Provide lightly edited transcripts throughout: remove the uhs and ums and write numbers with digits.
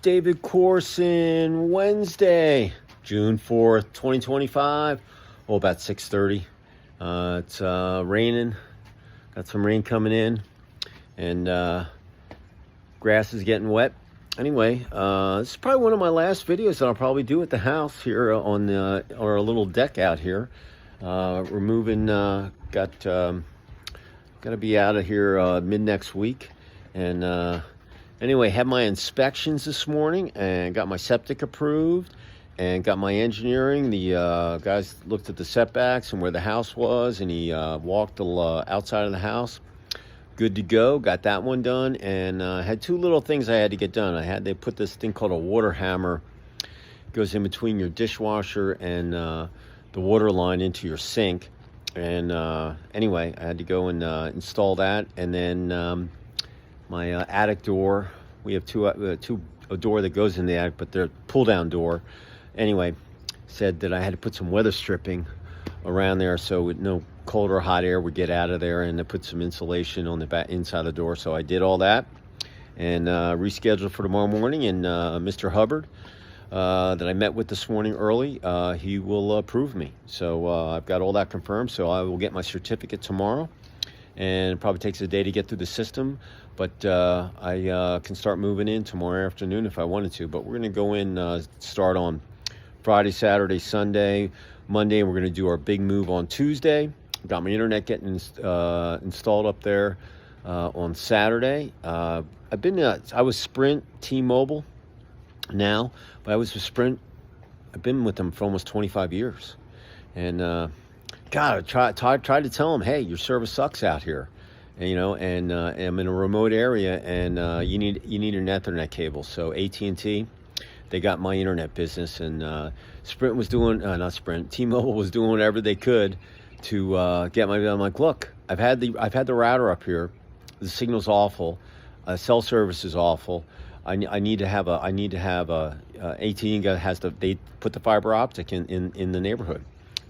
David Corson, Wednesday, June 4th, 2025. Oh, about 6:30. It's raining. Got some rain coming in, and grass is getting wet. Anyway, this is probably one of my last videos that I'll probably do at the house here on our little deck out here. We're moving. Got to be out of here mid next week, and anyway, had my inspections this morning and got my septic approved and got my engineering. The guys looked at the setbacks and where the house was, and he walked the outside of the house. Good to go. Got that one done, and had two little things I had to get done. They put this thing called a water hammer. It goes in between your dishwasher and the water line into your sink. And anyway, I had to go and install that, and then my attic door. We have a door that goes in the attic, but they're pull-down door. Anyway, said that I had to put some weather stripping around there so no cold or hot air would get out of there, and to put some insulation on the back inside the door. So I did all that and rescheduled for tomorrow morning. And Mr. Hubbard that I met with this morning early, he will approve me. So I've got all that confirmed. So I will get my certificate tomorrow. And it probably takes a day to get through the system, but I can start moving in tomorrow afternoon if I wanted to. But we're going to go in, start on Friday, Saturday, Sunday, Monday, and we're going to do our big move on Tuesday. Got my internet getting installed up there on Saturday. I was Sprint, T-Mobile now, but I was with Sprint. I've been with them for almost 25 years, and God, I tried to tell them, hey, your service sucks out here, and I'm in a remote area, and you need an Ethernet cable. So AT&T, they got my internet business, and Sprint was doing, not Sprint, T-Mobile was doing whatever they could to get my. I'm like, look, I've had the router up here, the signal's awful, cell service is awful. I need to have a AT&T they put the fiber optic in the neighborhood.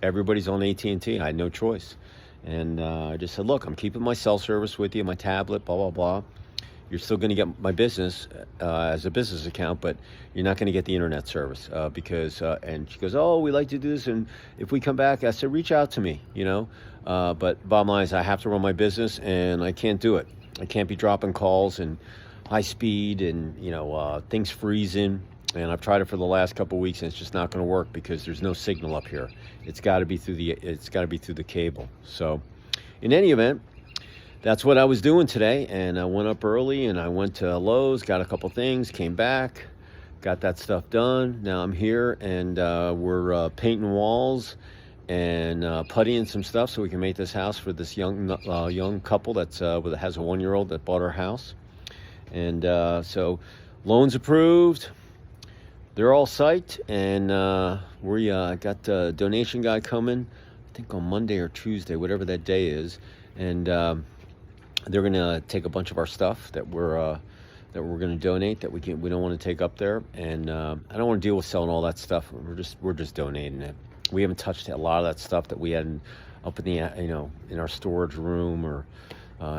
Everybody's on AT&T. I had no choice. And I just said, look, I'm keeping my cell service with you, my tablet, blah, blah, blah. You're still going to get my business as a business account, but you're not going to get the internet service because, and she goes, oh, we like to do this. And if we come back, I said, reach out to me, But bottom line is I have to run my business, and I can't do it. I can't be dropping calls and high speed and, things freezing. And I've tried it for the last couple of weeks, and it's just not going to work because there's no signal up here. It's got to be through the cable. So, in any event, that's what I was doing today. And I went up early, and I went to Lowe's, got a couple things, came back, got that stuff done. Now I'm here, and we're painting walls and puttying some stuff so we can make this house for this young couple that has a 1-year-old that bought our house. And so, loans approved. They're all psyched, and we got a donation guy coming, I think on Monday or Tuesday, whatever that day is, and they're going to take a bunch of our stuff that we're going to donate that we don't want to take up there, and I don't want to deal with selling all that stuff. We're just donating it. We haven't touched a lot of that stuff that we had up in the in our storage room or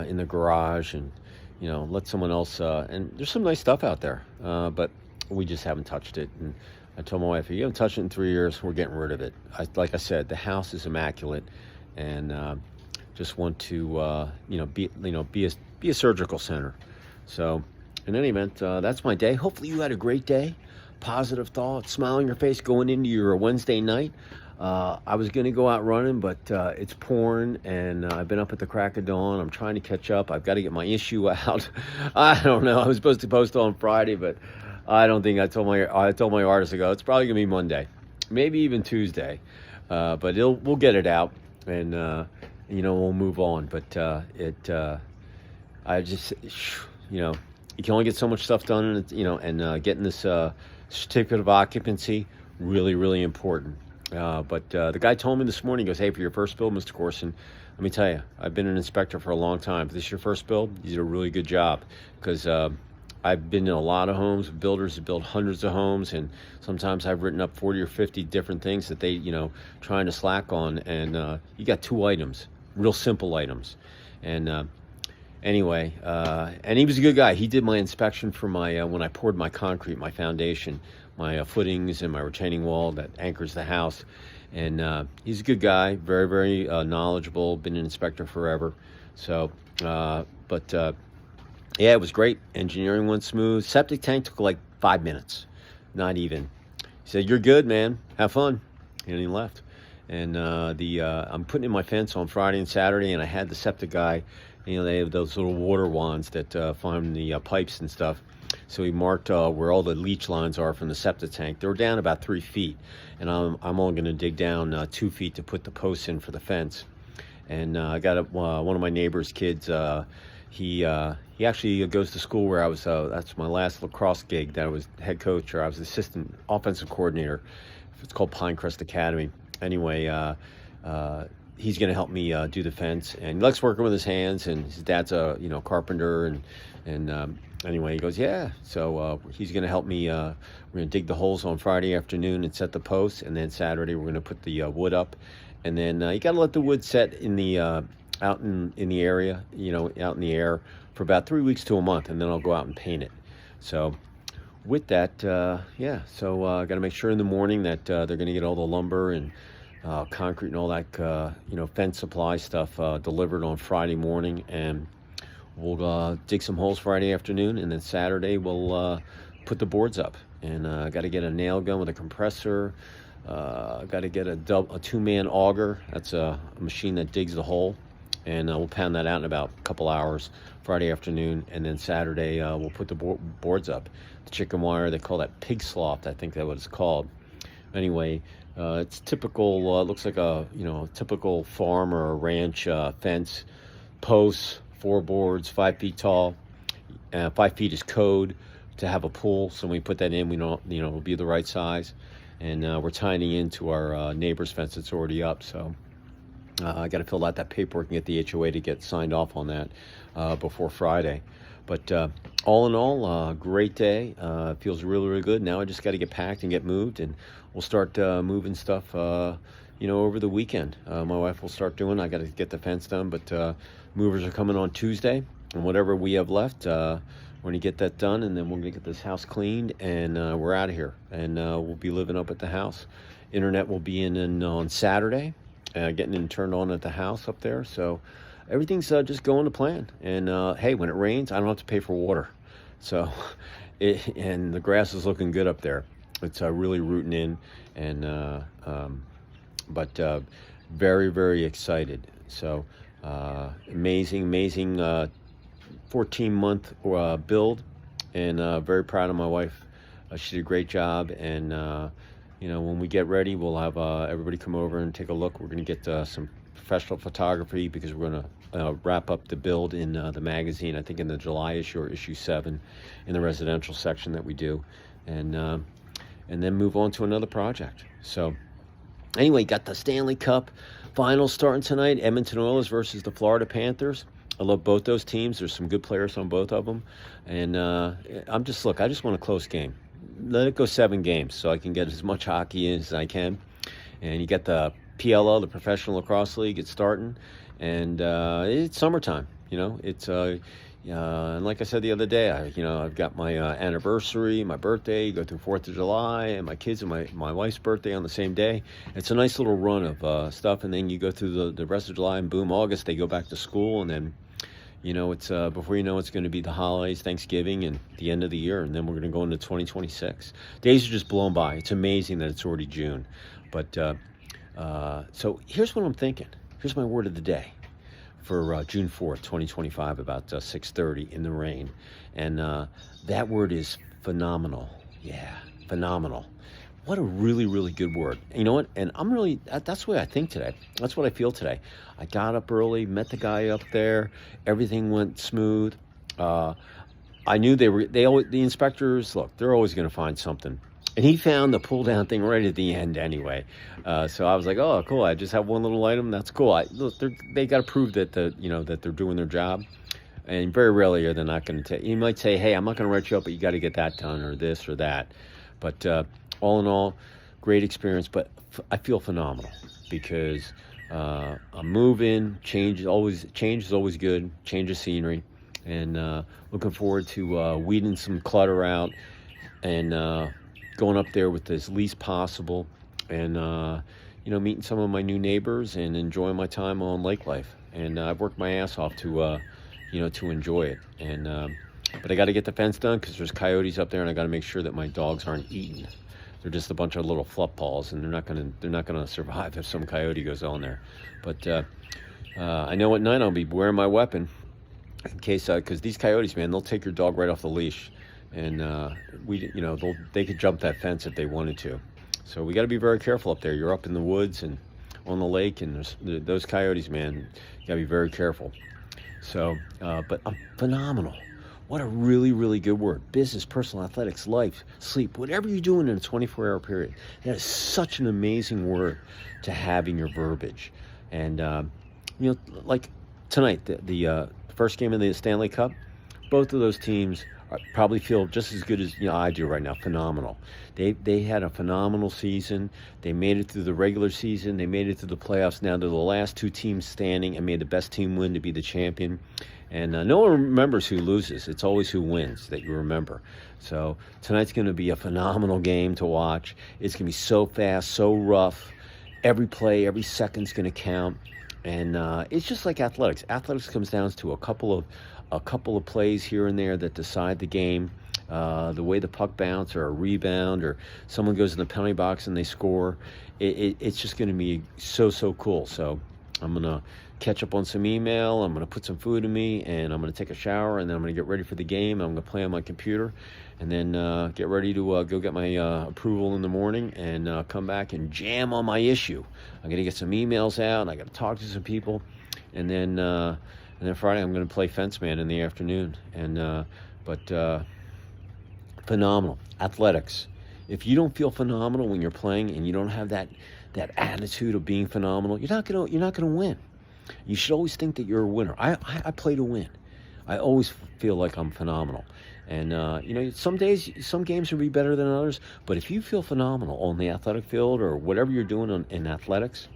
in the garage, and let someone else. And there's some nice stuff out there, but we just haven't touched it. And I told my wife, if you haven't touched it in 3 years, we're getting rid of it. Like I said, the house is immaculate, and just want to be a surgical center. So in any event, that's my day. Hopefully you had a great day, positive thoughts, smile on your face going into your Wednesday night. I was going to go out running, but it's pouring, and I've been up at the crack of dawn. I'm trying to catch up. I've got to get my issue out. I don't know. I was supposed to post on Friday, but I don't think I told my artist, it's probably gonna be Monday, maybe even Tuesday, but we'll get it out, and we'll move on. But I just you can only get so much stuff done, and getting this certificate of occupancy really important. But the guy told me this morning, he goes, hey, for your first build, Mr. Corson, let me tell you, I've been an inspector for a long time. If this is your first build, you did a really good job, because I've been in a lot of homes, builders have built hundreds of homes, and sometimes I've written up 40 or 50 different things that they, trying to slack on, and you got 2 items, real simple items. And Anyway, and he was a good guy. He did my inspection for my when I poured my concrete, my foundation, my footings, and my retaining wall that anchors the house. And he's a good guy, very, very knowledgeable. Been an inspector forever. So, but yeah, it was great. Engineering went smooth. Septic tank took like 5 minutes, not even. He said, "You're good, man. Have fun," and he left. And I'm putting in my fence on Friday and Saturday, and I had the septic guy. They have those little water wands that find the pipes and stuff. So he marked where all the leach lines are from the septic tank. They were down about 3 feet, and I'm only going to dig down 2 feet to put the posts in for the fence. And I got one of my neighbor's kids. He actually goes to school where I was. That's my last lacrosse gig. That I was head coach, or I was assistant offensive coordinator. It's called Pinecrest Academy. Anyway, he's going to help me do the fence, and he likes working with his hands. And his dad's a carpenter, and anyway, he goes, yeah. So he's going to help me. We're going to dig the holes on Friday afternoon and set the posts, and then Saturday we're going to put the wood up, and then you got to let the wood set in the out in the area, out in the air for about 3 weeks to a month, and then I'll go out and paint it. So with that, yeah. So I got to make sure in the morning that they're going to get all the lumber and concrete and all that, fence supply stuff delivered on Friday morning, and we'll dig some holes Friday afternoon, and then Saturday we'll put the boards up. And I got to get a nail gun with a compressor. Got to get a 2-man auger. That's a machine that digs the hole, and we'll pound that out in about a couple hours Friday afternoon, and then Saturday we'll put the boards up. The chicken wire, they call that pig slough, I think that's what it's called. Anyway, it's typical. Looks like a typical farm or a ranch fence. Posts, 4 boards, 5 feet tall. 5 feet is code to have a pool. So when we put that in, we don't it'll be the right size. And we're tying it into our neighbor's fence that's already up. So I got to fill out that paperwork and get the HOA to get signed off on that before Friday. But all in all, great day. Feels really, really good. Now I just got to get packed and get moved, and we'll start moving stuff, over the weekend. My wife will start doing. I got to get the fence done, but movers are coming on Tuesday, and whatever we have left, we're going to get that done, and then we're going to get this house cleaned, and we're out of here. And we'll be living up at the house. Internet will be in on Saturday, getting it turned on at the house up there. So everything's just going to plan. And hey, when it rains, I don't have to pay for water. So, and the grass is looking good up there. It's really rooting in, and but very, very excited. So amazing 14-month build, and very proud of my wife. She did a great job, and when we get ready, we'll have everybody come over and take a look. We're going to get some professional photography, because we're going to wrap up the build in the magazine, I think in the July issue or issue 7, in the residential section that we do, and then move on to another project. So anyway, got the Stanley Cup finals starting tonight. Edmonton Oilers versus the Florida Panthers. I love both those teams. There's some good players on both of them, and I just want a close game. Let it go 7 games so I can get as much hockey in as I can. And you get the PLL, the Professional Lacrosse League, it's starting, and it's summertime. It's and like I said the other day, I've got my anniversary, my birthday, go through 4th of July, and my kids and my wife's birthday on the same day. It's a nice little run of stuff, and then you go through the rest of July, and boom, August they go back to school, and then it's before you know it's going to be the holidays, Thanksgiving, and the end of the year, and then we're going to go into 2026. Days are just blown by. It's amazing that it's already June. But so here's what I'm thinking. Here's my word of the day for June 4th, 2025, about 6:30 in the rain. And that word is phenomenal. Yeah, phenomenal. What a really, really good word. And you know what? And that's the way I think today. That's what I feel today. I got up early, met the guy up there. Everything went smooth. I knew the inspectors, look, they're always going to find something. And he found the pull down thing right at the end anyway. So I was like, oh, cool. I just have one little item. That's cool. Look, they got to prove that that they're doing their job. And very rarely are they not going to you might say, hey, I'm not going to write you up, but you got to get that done, or this or that. But all in all, great experience. But I feel phenomenal, because I'm moving. Change is always good. Change of scenery. and looking forward to weeding some clutter out and going up there with as least possible, and meeting some of my new neighbors and enjoying my time on lake life. And I've worked my ass off to to enjoy it. And but I got to get the fence done because there's coyotes up there, and I got to make sure that my dogs aren't eaten. They're just a bunch of little fluff balls, and they're not gonna survive if some coyote goes on there. But I know at night I'll be wearing my weapon in case, because these coyotes, man, they'll take your dog right off the leash, and they could jump that fence if they wanted to. So we got to be very careful up there. You're up in the woods and on the lake, and those coyotes, man, you got to be very careful. So, but I'm phenomenal. What a really, really good word. Business, personal, athletics, life, sleep, whatever you're doing in a 24-hour period. That is such an amazing word to have in your verbiage. And, like tonight, the first game of the Stanley Cup, both of those teams probably feel just as good as I do right now. Phenomenal. They had a phenomenal season. They made it through the regular season. They made it through the playoffs. Now they're the last two teams standing and made the best team win to be the champion. And no one remembers who loses. It's always who wins that you remember. So tonight's going to be a phenomenal game to watch. It's going to be so fast, so rough. Every play, every second's going to count. And it's just like athletics. Athletics comes down to a couple of plays here and there that decide the game. The way the puck bounce or a rebound or someone goes in the penalty box and they score. It's just going to be so cool. So I'm going to catch up on some email. I'm going to put some food in me, and I'm going to take a shower, and then I'm going to get ready for the game. I'm going to play on my computer, and then get ready to go get my approval in the morning, and come back and jam on my issue. I'm going to get some emails out, and I got to talk to some people, and then Friday I'm going to play fence man in the afternoon. And but phenomenal athletics. If you don't feel phenomenal when you're playing, and you don't have that attitude of being phenomenal, you're not gonna win. You should always think that you're a winner. I play to win. I always feel like I'm phenomenal. And some days, some games will be better than others. But if you feel phenomenal on the athletic field or whatever you're doing in athletics,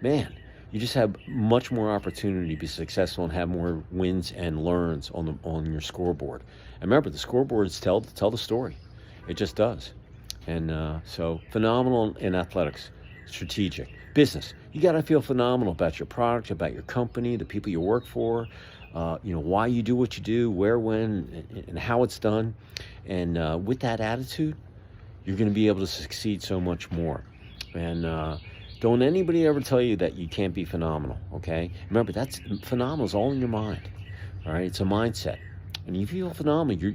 man, you just have much more opportunity to be successful and have more wins and learns on your scoreboard. And remember, the scoreboards tell the story. It just does. And so phenomenal in athletics, strategic. Business, you got to feel phenomenal about your product, about your company, the people you work for, why you do what you do, where, when, and how it's done. And with that attitude, you're going to be able to succeed so much more. And don't anybody ever tell you that you can't be phenomenal, okay? Remember, that's phenomenal is all in your mind, all right? It's a mindset. And if you feel phenomenal,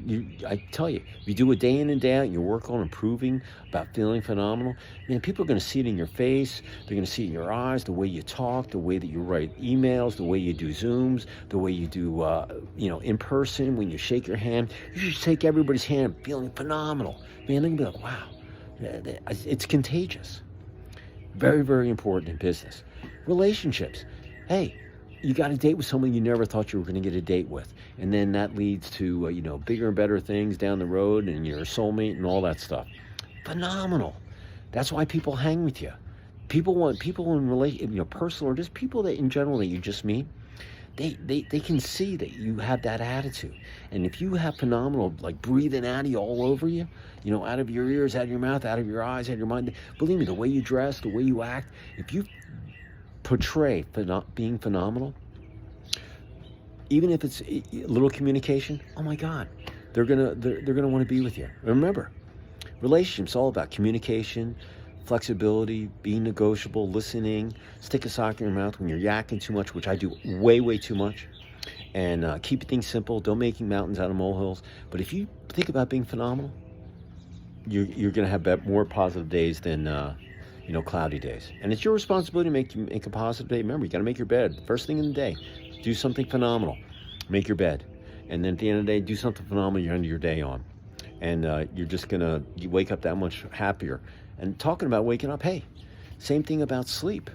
I tell you, if you do it day in and day out, you work on improving, about feeling phenomenal, man, people are going to see it in your face. They're going to see it in your eyes, the way you talk, the way that you write emails, the way you do Zooms, the way you do, in person, when you shake your hand. You should shake everybody's hand feeling phenomenal. Man, they're going to be like, wow, it's contagious. Very, very important in business. Relationships. Hey, you got a date with someone you never thought you were going to get a date with. And then that leads to, bigger and better things down the road, and you're a soulmate and all that stuff. Phenomenal. That's why people hang with you. People in relation, personal, or just people that in general that you just meet, they can see that you have that attitude. And if you have phenomenal, like breathing out of you all over you, out of your ears, out of your mouth, out of your eyes, out of your mind, believe me, the way you dress, the way you act, if you portray being phenomenal, even if it's a little communication, oh my God, they're gonna want to be with you. Remember, relationships all about communication, flexibility, being negotiable, listening, stick a sock in your mouth when you're yakking too much, which I do way too much, and keep things simple. Don't make mountains out of molehills. But if you think about being phenomenal, you're gonna have more positive days than cloudy days. And it's your responsibility to make a positive day. Remember, you got to make your bed first thing in the day. Do something phenomenal. Make your bed. And then at the end of the day, do something phenomenal you end your day on. And you're just you wake up that much happier. And talking about waking up, hey, same thing about sleep.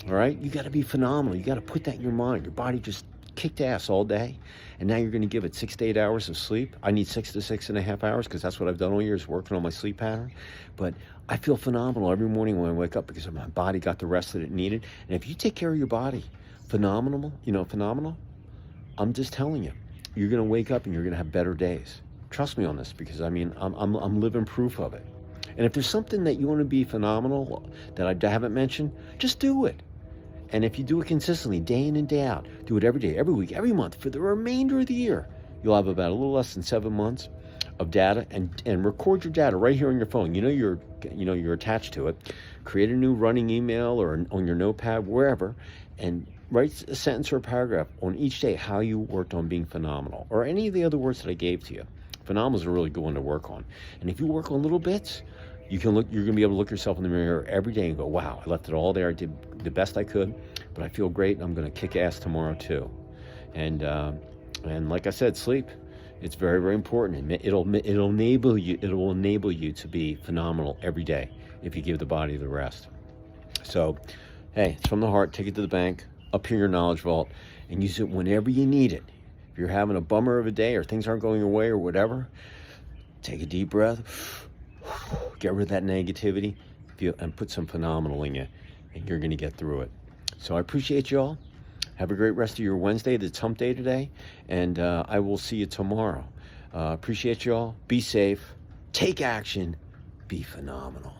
All right? You got to be phenomenal. You got to put that in your mind. Your body just kicked ass all day, and now you're going to give it 6 to 8 hours of sleep. I need 6 to 6.5 hours because that's what I've done all year, is working on my sleep pattern. But I feel phenomenal every morning when I wake up because my body got the rest that it needed. And if you take care of your body, phenomenal, I'm just telling you, you're going to wake up and you're going to have better days. Trust me on this, because I mean, I'm living proof of it. And if there's something that you want to be phenomenal that I haven't mentioned, just do it. And if you do it consistently, day in and day out, do it every day, every week, every month, for the remainder of the year, you'll have about a little less than 7 months of data, and record your data right here on your phone. You're attached to it. Create a new running email or on your notepad, wherever, and write a sentence or a paragraph on each day how you worked on being phenomenal, or any of the other words that I gave to you. Phenomenal is a really good one to work on. And if you work on little bits, you're going to be able to look yourself in the mirror every day and go, wow, I left it all there. I did the best I could, but I feel great, and I'm going to kick ass tomorrow too. And like I said, sleep. It's very, very important. It'll enable you to be phenomenal every day if you give the body the rest. So, hey, it's from the heart. Take it to the bank. Up here in your knowledge vault, and use it whenever you need it. If you're having a bummer of a day, or things aren't going your way, or whatever, take a deep breath. Get rid of that negativity, and put some phenomenal in you, and you're going to get through it. So I appreciate you all. Have a great rest of your Wednesday. It's hump day today, and I will see you tomorrow. Appreciate you all. Be safe. Take action. Be phenomenal.